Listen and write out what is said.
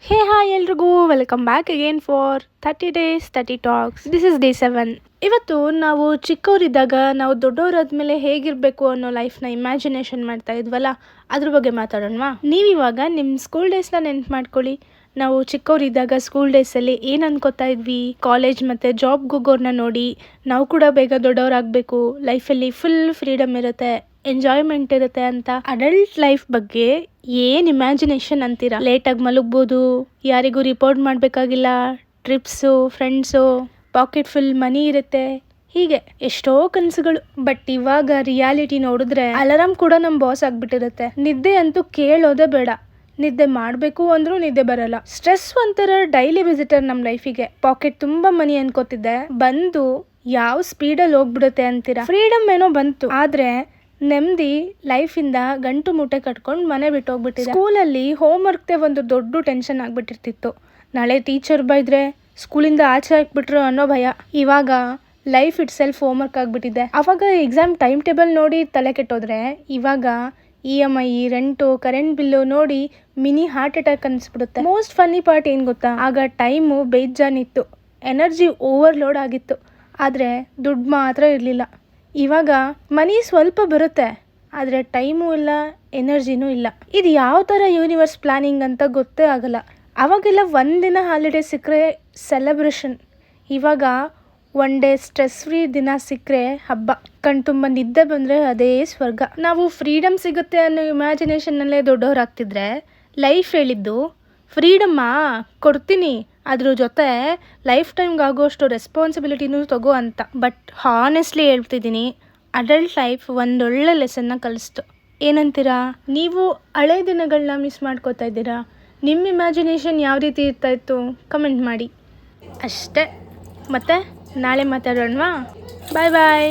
ಹೇ hi ಎಲ್ರಿಗೂ welcome back again for 30 days 30 talks. This is day 7. ಇವತ್ತು ನಾವು ಚಿಕ್ಕವರಿದ್ದಾಗ ನಾವು ದೊಡ್ಡವರಾದ್ಮೇಲೆ ಹೇಗಿರಬೇಕು ಅನ್ನೋ ಲೈಫ್ನ ಇಮ್ಯಾಜಿನೇಷನ್ ಮಾಡ್ತಾ ಇದ್ವಲ್ಲ, ಅದ್ರ ಬಗ್ಗೆ ಮಾತಾಡೋಣವಾ? ನೀವಿವಾಗ ನಿಮ್ಮ ಸ್ಕೂಲ್ ಡೇಸ್ನ ನೆನ್ಪು ಮಾಡ್ಕೊಳ್ಳಿ. ನಾವು ಚಿಕ್ಕವರಿದ್ದಾಗ ಸ್ಕೂಲ್ ಡೇಸಲ್ಲಿ ಏನು ಅನ್ಕೋತಾ ಇದ್ವಿ, ಕಾಲೇಜ್ ಮತ್ತು ಜಾಬ್ಗೆ ಹೋಗೋರ್ನ ನೋಡಿ ನಾವು ಕೂಡ ಬೇಗ ದೊಡ್ಡವರಾಗಬೇಕು, ಲೈಫಲ್ಲಿ ಫುಲ್ ಫ್ರೀಡಮ್ ಇರುತ್ತೆ, ಎಂಜಾಯ್ಮೆಂಟ್ ಇರುತ್ತೆ ಅಂತ. ಅಡಲ್ಟ್ ಲೈಫ್ ಬಗ್ಗೆ ಏನು ಇಮ್ಯಾಜಿನೇಷನ್ ಅಂತೀರಾ? ಲೇಟಾಗಿ ಮಲಗ್ಬೋದು, ಯಾರಿಗೂ ರಿಪೋರ್ಟ್ ಮಾಡಬೇಕಾಗಿಲ್ಲ, ಟ್ರಿಪ್ಸು, ಫ್ರೆಂಡ್ಸು, ಪಾಕೆಟ್ ಫುಲ್ ಮನಿ ಇರುತ್ತೆ, ಹೀಗೆ ಎಷ್ಟೋ ಕನಸುಗಳು. ಬಟ್ ಇವಾಗ ರಿಯಾಲಿಟಿ ನೋಡಿದ್ರೆ ಅಲಾರಾಮ್ ಕೂಡ ನಮ್ಮ ಬಾಸ್ ಆಗ್ಬಿಟ್ಟಿರುತ್ತೆ. ನಿದ್ದೆ ಅಂತೂ ಕೇಳೋದೇ ಬೇಡ, ನಿದ್ದೆ ಮಾಡಬೇಕು ಅಂದ್ರೂ ನಿದ್ದೆ ಬರಲ್ಲ. ಸ್ಟ್ರೆಸ್ ಒಂಥರ ಡೈಲಿ ವಿಸಿಟರ್ ನಮ್ಮ ಲೈಫಿಗೆ. ಪಾಕೆಟ್ ತುಂಬಾ ಮನಿ ಅನ್ಕೋತಿದ್ದೆ, ಬಂದು ಯಾವ ಸ್ಪೀಡಲ್ಲಿ ಹೋಗ್ಬಿಡುತ್ತೆ ಅಂತೀರಾ? ಫ್ರೀಡಮ್ ಏನೋ ಬಂತು, ಆದ್ರೆ ನೆಮ್ಮದಿ ಲೈಫಿಂದ ಗಂಟು ಮೂಟೆ ಕಟ್ಕೊಂಡು ಮನೆ ಬಿಟ್ಟು ಹೋಗ್ಬಿಟ್ಟಿದೆ. ಸ್ಕೂಲಲ್ಲಿ ಹೋಮ್ ವರ್ಕ್ದೇ ಒಂದು ದೊಡ್ಡ ಟೆನ್ಷನ್ ಆಗ್ಬಿಟ್ಟಿರ್ತಿತ್ತು. ನಾಳೆ ಟೀಚರ್ ಬೈದ್ರೆ, ಸ್ಕೂಲಿಂದ ಆಚೆ ಹಾಕ್ಬಿಟ್ರು ಅನ್ನೋ ಭಯ. ಇವಾಗ life it self home work ಆಗ್ಬಿಟ್ಟಿದೆ. ಅವಾಗ ಎಕ್ಸಾಮ್ ಟೈಮ್ ಟೇಬಲ್ ನೋಡಿ ತಲೆ ಕೆಟ್ಟೋದ್ರೆ, ಇವಾಗ EMI, ರೆಂಟು, ಕರೆಂಟ್ ಬಿಲ್ಲು ನೋಡಿ ಮಿನಿ ಹಾರ್ಟ್ ಅಟ್ಯಾಕ್ ಅನ್ಸ್ಬಿಡುತ್ತೆ. ಮೋಸ್ಟ್ ಫನ್ನಿ ಪಾರ್ಟ್ ಏನು ಗೊತ್ತಾ? ಆಗ ಟೈಮು ಬೇಜಾನಿತ್ತು, ಎನರ್ಜಿ ಓವರ್ಲೋಡ್ ಆಗಿತ್ತು, ಆದರೆ ದುಡ್ಡು ಮಾತ್ರ ಇರಲಿಲ್ಲ. ಇವಾಗ ಮನಿ ಸ್ವಲ್ಪ ಬರುತ್ತೆ, ಆದರೆ ಟೈಮು ಇಲ್ಲ, ಎನರ್ಜಿನೂ ಇಲ್ಲ. ಇದು ಯಾವ ಥರ ಯೂನಿವರ್ಸ್ ಪ್ಲಾನಿಂಗ್ ಅಂತ ಗೊತ್ತೇ ಆಗಲ್ಲ. ಅವಾಗೆಲ್ಲ ಒಂದಿನ ಹಾಲಿಡೇ ಸಿಕ್ಕರೆ ಸೆಲೆಬ್ರೇಷನ್, ಇವಾಗ ಒನ್ ಡೇ ಸ್ಟ್ರೆಸ್ ಫ್ರೀ ದಿನ ಸಿಕ್ಕರೆ ಹಬ್ಬ. ಕಣ್ತುಂಬ ನಿದ್ದೆ ಬಂದರೆ ಅದೇ ಸ್ವರ್ಗ. ನಾವು ಫ್ರೀಡಮ್ ಸಿಗುತ್ತೆ ಅನ್ನೋ ಇಮ್ಯಾಜಿನೇಷನ್ನಲ್ಲೇ ದೊಡ್ಡವರಾಗ್ತಿದ್ರೆ, ಲೈಫ್ ಹೇಳಿದ್ದು ಫ್ರೀಡಮ್ಮಾ ಕೊಡ್ತೀನಿ, ಅದ್ರ ಜೊತೆ ಲೈಫ್ ಟೈಮ್ಗೆ ಆಗೋಷ್ಟು ರೆಸ್ಪಾನ್ಸಿಬಿಲಿಟಿನೂ ತಗೋ ಅಂತ. ಬಟ್ ಹಾನೆಸ್ಟ್ಲಿ ಹೇಳ್ತಿದ್ದೀನಿ, ಅಡಲ್ಟ್ ಲೈಫ್ ಒಂದೊಳ್ಳೆ ಲೆಸನ್ನ ಕಲಿಸ್ತು. ಏನಂತೀರಾ? ನೀವು ಹಳೆ ದಿನಗಳನ್ನ ಮಿಸ್ ಮಾಡ್ಕೋತಾ ಇದ್ದೀರಾ? ನಿಮ್ಮ ಇಮ್ಯಾಜಿನೇಷನ್ ಯಾವ ರೀತಿ ಇರ್ತಾಯಿತ್ತು ಕಮೆಂಟ್ ಮಾಡಿ. ಅಷ್ಟೇ, ಮತ್ತೆ ನಾಳೆ ಮಾತಾಡೋಣವಾ? ಬಾಯ್ ಬಾಯ್.